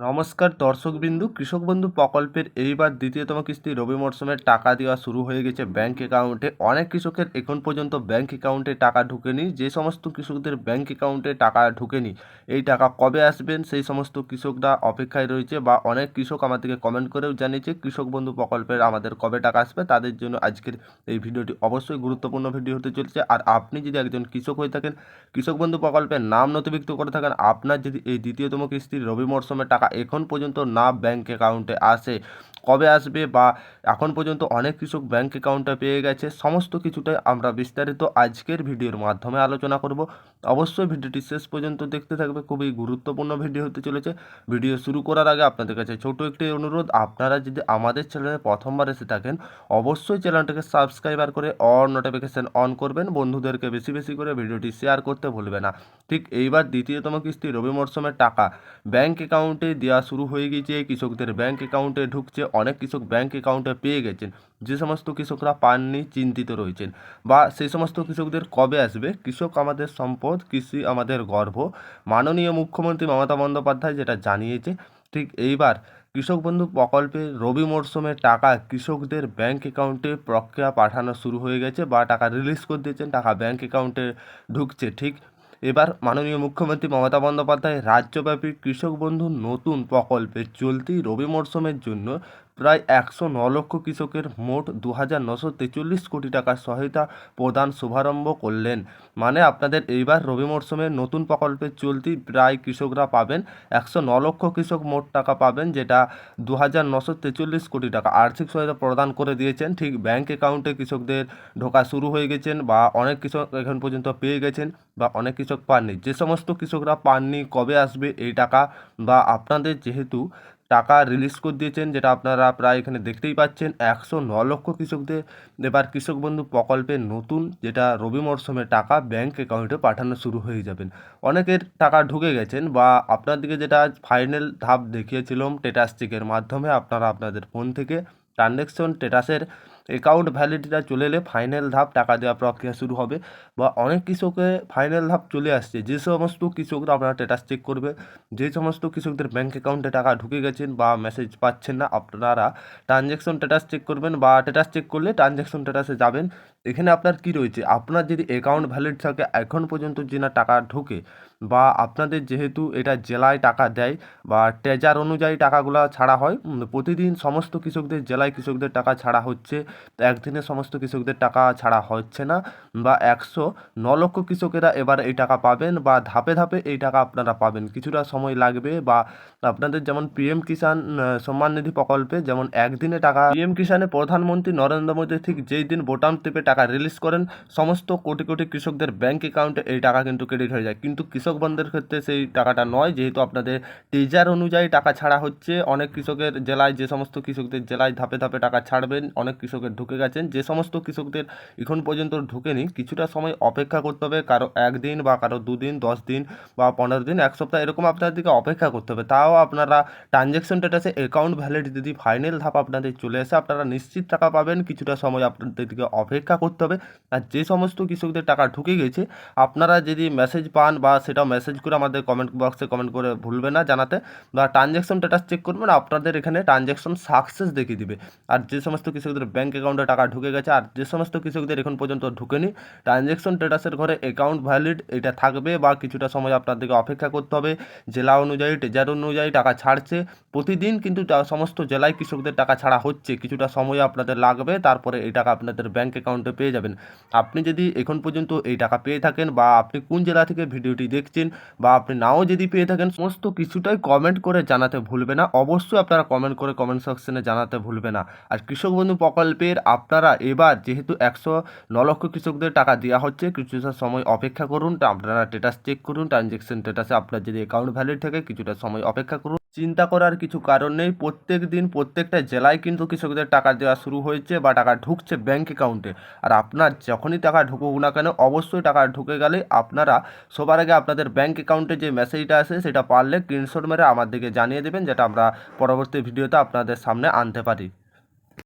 নমস্কার দর্শকবিন্দু, কৃষক বন্ধু প্রকল্পের এইবার দ্বিতীয়তম কিস্তি রবি মরশুমের টাকা দেওয়া শুরু হয়ে গেছে ব্যাংক অ্যাকাউন্টে। অনেক কৃষকের এখন পর্যন্ত ব্যাংক অ্যাকাউন্টে টাকা ঢুকেনি। যে সমস্ত কৃষকদের ব্যাংক অ্যাকাউন্টে টাকা ঢুকেনি, এই টাকা কবে আসবেন সেই সমস্ত কৃষকরা অপেক্ষায় রয়েছে। বা অনেক কৃষক আমাদেরকে কমেন্ট করেও জানিয়েছে কৃষক বন্ধু প্রকল্পের আমাদের কবে টাকা আসবে। তাদের জন্য আজকের এই ভিডিওটি অবশ্যই গুরুত্বপূর্ণ ভিডিও হতে চলেছে। আর আপনি যদি একজন কৃষক হয়ে থাকেন, কৃষক বন্ধু প্রকল্পের নাম নথিভুক্ত করে থাকেন, আপনার যদি এই দ্বিতীয়তম কিস্তির রবি মরশুমের টাকা এখন পর্যন্ত না ব্যাংক অ্যাকাউন্টে আসে, কবে আসবে বা এখন পর্যন্ত অনেক কৃষক ব্যাংক অ্যাকাউন্টে পেয়ে গেছে, সমস্ত কিছুটাই আমরা বিস্তারিত আজকের ভিডিওর মাধ্যমে আলোচনা করব। অবশ্যই ভিডিওটি শেষ পর্যন্ত দেখতে থাকবে, খুবই গুরুত্বপূর্ণ ভিডিও হতে চলেছে। ভিডিও শুরু করার আগে আপনাদের কাছে ছোট একটি অনুরোধ, আপনারা যদি আমাদের চ্যানেলে প্রথমবার এসে থাকেন অবশ্যই চ্যানেলটাকে সাবস্ক্রাইবার করে অল নোটিফিকেশন অন করবেন। বন্ধুদেরকে বেশি বেশি করে ভিডিওটি শেয়ার করতে ভুলবে না। ঠিক এইবার দ্বিতীয়তম কিস্তি রবি মরশুমের টাকা ব্যাংক অ্যাকাউন্টে দেওয়া শুরু হয়ে গিয়েছে। কৃষকদের ব্যাংক অ্যাকাউন্টে ঢুকছে, অনেক কৃষক ব্যাংক অ্যাকাউন্টে পেয়ে গেছেন। যে সমস্ত কৃষকরা পাননি চিন্তিত রয়েছেন, বা সেই সমস্ত কৃষকদের কবে আসবে। কৃষক আমাদের সম্পদ, কৃষি আমাদের গর্ব, মাননীয় মুখ্যমন্ত্রী মমতা বন্দ্যোপাধ্যায় যেটা জানিয়েছে। ঠিক এইবার কৃষক বন্ধু প্রকল্পে রবি মরশুমের টাকা কৃষকদের ব্যাংক অ্যাকাউন্টে প্রক্রিয়া পাঠানো শুরু হয়ে গেছে, বা টাকা রিলিজ করে দিয়েছেন, টাকা ব্যাংক অ্যাকাউন্টে ঢুকছে। ঠিক এবার মাননীয় মুখ্যমন্ত্রী মমতা বন্দ্যোপাধ্যায় রাজ্যব্যাপী কৃষক বন্ধু নতুন প্রকল্পে চলতি রবি মরশুমের জন্য প্রায় 109 লক্ষ কৃষকের মোট 2,943 কোটি টাকার সহায়তা প্রদান শুভারম্ভ করলেন। মানে আপনাদের এইবার রবি মরশুমের নতুন প্রকল্পে চলতি প্রায় কৃষকরা পাবেন 109 লক্ষ কৃষক মোট টাকা পাবেন, যেটা 2,943 কোটি টাকা আর্থিক সহায়তা প্রদান করে দিয়েছেন। ঠিক ব্যাংক অ্যাকাউন্টে কৃষকদের ঢোকা শুরু হয়ে গেছেন, বা অনেক কৃষক এখন পর্যন্ত পেয়ে গেছেন, বা অনেক কৃষক পাননি। যে সমস্ত কৃষকরা পাননি কবে আসবে এই টাকা, বা আপনাদের যেহেতু টাকা রিলিজ করে দিয়েছেন, যেটা আপনারা প্রায় এখানে দেখতেই পাচ্ছেন 109 লক্ষ কৃষকদের এবার কৃষক বন্ধু প্রকল্পের নতুন যেটা রবি মরশুমের টাকা ব্যাংক অ্যাকাউন্টে পাঠানো শুরু হয়ে যাবেন। অনেকের টাকা ঢুকে গেছেন, বা আপনাদেরকে যেটা ফাইনাল ধাপ দেখিয়েছিলাম স্ট্যাটাস চেকের মাধ্যমে, আপনারা আপনাদের ফোন থেকে ট্রানজ্যাকশন স্ট্যাটাসের অ্যাকাউন্ট ভ্যালিডিটিটা চলে এলে ফাইনাল ধাপ টাকা দেওয়া প্রক্রিয়া শুরু হবে। বা অনেক কৃষকের ফাইনাল ধাপ চলে আসছে। যে সমস্ত কৃষকরা আপনারা স্ট্যাটাস চেক করবে, যে সমস্ত কৃষকদের ব্যাংক অ্যাকাউন্টে টাকা ঢুকে গেছেন বা মেসেজ পাচ্ছেন না, আপনারা ট্রানজ্যাকশন স্ট্যাটাস চেক করবেন, বা স্ট্যাটাস চেক করলে ট্রানজ্যাকশন স্ট্যাটাসে যাবেন। এখানে আপনার কি রয়েছে, আপনার যদি অ্যাকাউন্ট ভ্যালিড থাকে এখন পর্যন্ত যে না টাকা ঢোকে, বা আপনাদের যেহেতু এটা জেলায় টাকা দেয় বা ট্রেজার অনুযায়ী টাকাগুলো ছাড়া হয়, প্রতিদিন সমস্ত কৃষকদের জেলায় কৃষকদের টাকা ছাড়া হচ্ছে, একদিনে সমস্ত কৃষকদের টাকা ছাড়া হচ্ছে না। বা 109 লক্ষ কৃষকেরা এবার এই টাকা পাবেন, বা ধাপে ধাপে এই টাকা আপনারা পাবেন, কিছুটা সময় লাগবে। বা আপনাদের যেমন পিএম কিষাণ সম্মান নিধি প্রকল্পে যেমন একদিনে টাকা, পিএম কিষাণে প্রধানমন্ত্রী নরেন্দ্র মোদী ঠিক যেই দিন বোতাম টিপে টাকা রিলিজ করেন, সমস্ত কোটি কোটি কৃষকদের ব্যাংক অ্যাকাউন্টে এই টাকা কিন্তু ক্রেডিট হয়ে যায়। কিন্তু কৃষক বন্ধের ক্ষেত্রে সেই টাকাটা নয়, যেহেতু আপনাদের টেজার অনুযায়ী টাকা ছাড়া হচ্ছে। অনেক কৃষকের জেলায়, যে সমস্ত কৃষকদের জেলায় ধাপে ধাপে টাকা ছাড়বেন, অনেক কৃষকের ঢুকে গেছেন। যে সমস্ত কৃষকদের এখন পর্যন্ত ঢুকেনি, কিছুটা সময় অপেক্ষা করতে হবে, কারো একদিন বা কারো দুদিন, 10 দিন বা 15 দিন, এক সপ্তাহ, এরকম আপনাদেরকে অপেক্ষা করতে হবে। তাও আপনারা ট্রানজ্যাকশন স্ট্যাটাসে অ্যাকাউন্ট ভ্যালিডিটি ফাইনাল ধাপ আপনাদের চলে আসে, আপনারা নিশ্চিত টাকা পাবেন। কিছুটা সময় আপনাদেরকে অপেক্ষা করতে হবে। আর যে সমস্ত কৃষকদের টাকা ঢুকে গেছে, আপনারা যদি মেসেজ পান, বা সেটা মেসেজ করে আমাদের কমেন্ট বক্সে কমেন্ট করে ভুলবে না জানাতে, বা ট্রানজ্যাকশন স্ট্যাটাস চেক করবেন, আপনাদের এখানে ট্রানজ্যাকশন সাকসেস দেখিয়ে দিবে। আর যে সমস্ত কৃষকদের ব্যাংক অ্যাকাউন্টে টাকা ঢুকে গেছে, আর যে সমস্ত কৃষকদের এখন পর্যন্ত ঢুকেনি, ট্রানজ্যাকশন স্ট্যাটাসের ঘরে অ্যাকাউন্ট ভ্যালিড এটা থাকবে, বা কিছুটা সময় আপনাদেরকে অপেক্ষা করতে হবে। জেলা অনুযায়ী, ট্রেজার অনুযায়ী টাকা ছাড়ছে প্রতিদিন, কিন্তু সমস্ত জেলায় কৃষকদের টাকা ছাড়া হচ্ছে। কিছুটা সময় আপনাদের লাগবে, তারপরে এই টাকা আপনাদের ব্যাংক অ্যাকাউন্টে পেয়ে যাবেন। আপনি যদি এখন পর্যন্ত এই টাকা পেয়ে থাকেন, বা আপনি কোন জেলা থেকে ভিডিওটি দেখছেন, বা আপনি নাও যদি পেয়ে থাকেন, সমস্ত কিছুটাই কমেন্ট করে জানাতে ভুলবে না। অবশ্যই আপনারা কমেন্ট করে কমেন্ট সেকশনে জানাতে ভুলবে না। আর কৃষক বন্ধু প্রকল্পের আপনারা এবার যেহেতু 109 লক্ষ কৃষকদের টাকা দেওয়া হচ্ছে, কিছুটা সময় অপেক্ষা করুন। আপনারা স্ট্যাটাস চেক করুন, ট্রানজ্যাকশন স্ট্যাটাসে আপনার যদি অ্যাকাউন্ট ভ্যালিড থাকে কিছুটা সময় অপেক্ষা করুন। চিন্তা করার কিছু কারণ নেই, প্রত্যেক দিন প্রত্যেকটা জেলায় কিন্তু কৃষকদের টাকা দেওয়া শুরু হয়েছে, বা টাকা ঢুকছে ব্যাংক অ্যাকাউন্টে। আর আপনার যখনই টাকা ঢুকুক না কেন, অবশ্যই টাকা ঢুকে গেলে আপনারা সবার আগে আপনাদের ব্যাংক অ্যাকাউন্টে যে মেসেজটা আসে সেটা পারলে স্ক্রিনশট মেরে আমার দিকে জানিয়ে দেবেন, যেটা আমরা পরবর্তী ভিডিওতে আপনাদের সামনে আনতে পারি।